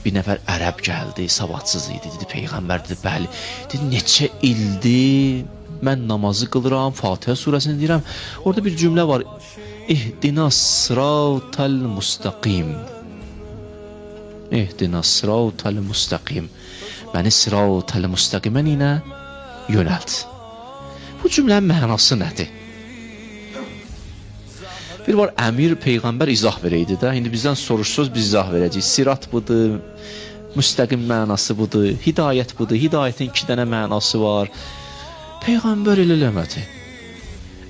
bir nəfər ərəb gəldi, savadsız idi. Dedi, Peyğəmbər dedi, bəli. Dedi, neçə ildir mən namazı qılıram, Fatihə surəsini deyirəm. Orada bir cümlə var. İhdinas sıratal mustaqim. İhdinas sıratal mustaqim. Məni sıratal mustaqimə ilə yönəlt. Bu cümlənin mənası nədir? Bir var, əmir Peyğəmbər izah verəydi də. İndi bizdən soruşsuz, biz izah verəcəyik. Sirat budur, müstəqim mənası budur, hidayət budur. Hidayətin 2 dənə mənası var. Peyğəmbər elə eləmədi.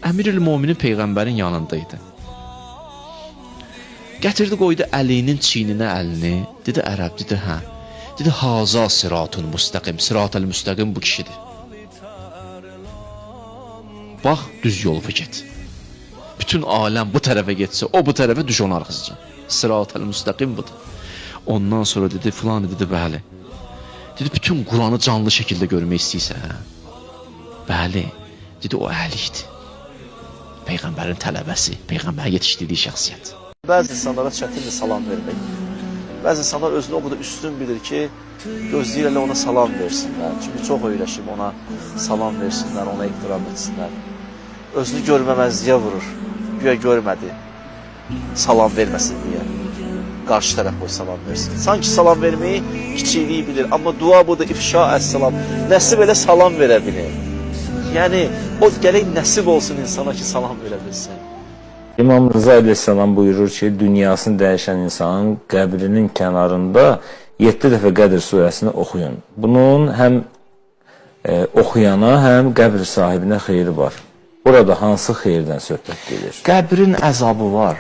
Əmir-ül-Müminin Peyğəmbərin yanındaydı. Gətirdi, qoydu əlinin çiyninə əlini. Dedi, ərəb, dedi, hə. Dedi, haza siratun müstəqim. Sirat-ül müstəqim bu kişidir. Bax, düz yolu get. Bütün aləm bu tərəfə getsə, o bu tərəfə düş onun arxasıca. Sırat-ül müstəqim budur. Ondan sonra dedi, filan dedi, bəli. Dedi, bütün Quranı canlı şəkildə görmək istəyirsə, hə? Bəli. Dedi, o əhlikdir. Peyğəmbərin tələbəsi, Peyğəmbərin yetişdirdiyi şəxsiyyət. Bəzi insanlara çətindir salam vermək. Bəzi insanlar özünü o qədər üstün bilir ki, gözləyirlər ona salam versinlər. Çünki çox öyrəşib ona salam versinlər, ona ehtiram etsinlər. Özünü görməməzliyə vurur. Güya görmədi, salam verməsin deyə. Qarşı tərəf qoy salam versin. Sanki salam verməyi kiçikliyi bilir. Amma dua budur, ifşa əs-salam. Nəsib elə salam verə bilir. Yəni, o gələk nəsib olsun insana ki, salam verə bilsin. İmam Rıza Aleyhisselam buyurur ki, dünyasını dəyişən insanın qəbrinin kənarında 7 dəfə Qədr surəsini oxuyun. Bunun həm oxuyana, həm qəbr sahibinə xeyri var. Burada hansı xeyirdən söhbət gedir? Qəbrin əzabı var.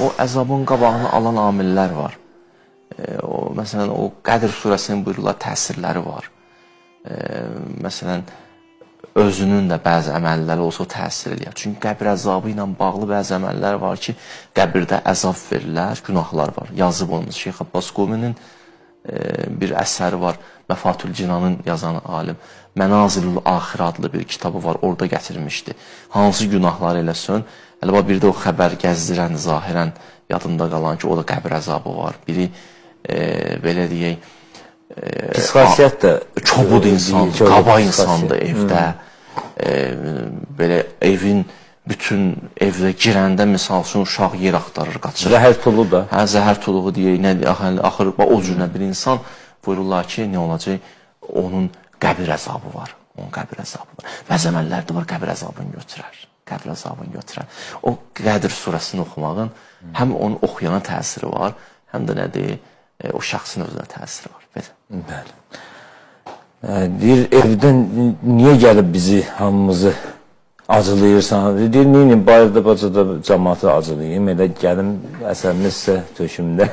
O əzabın qabağını alan amillər var. Məsələn, o Qədr surəsinin buyururlar, təsirləri var. Məsələn, özünün də bəzi əməlləri olsa o təsir edir. Çünki qəbir əzabı ilə bağlı bəzi əməllər var ki, qəbirdə əzab verirlər, günahlar var. Yazıb onu. Şeyx Abbas Quminin bir əsəri var, Məfatül Cinanın yazan alim. Mənazilul Axir adlı bir kitabı var, orada gətirmişdi. Hansı günahlar eləsin, əlbəttə bir də o xəbər gəzdirən, zahirən yadında qalan ki, o da qəbir əzabı var. Biri, belə deyək, pis xasiyyət də çobud insan, qaba insandır evdə. Belə evin bütün evdə girəndə misal üçün uşaq yer axtarır, qaçır. Zəhər tuluğu da. Hə, zəhər tuluğu deyək, axır o cürlə bir insan buyururlar ki, nə olacaq? Onun qəbir əzabı var. Onun qəbir əzabı var. Bəzi əməllər də var, qəbir əzabını götürər. Qəbir əzabını götürər. O Qədr surəsini oxumağın həm onu oxuyana təsiri var, həm də nədir, o şəxsin özünə təsiri var. Bəli. Deyir, evdən niyə gəlib bizi, hamımızı acılayırsan? Deyir, neyini, bayırda, bacada cəmatı acılayayım, elə gəlim əsərimizsə tökümdə.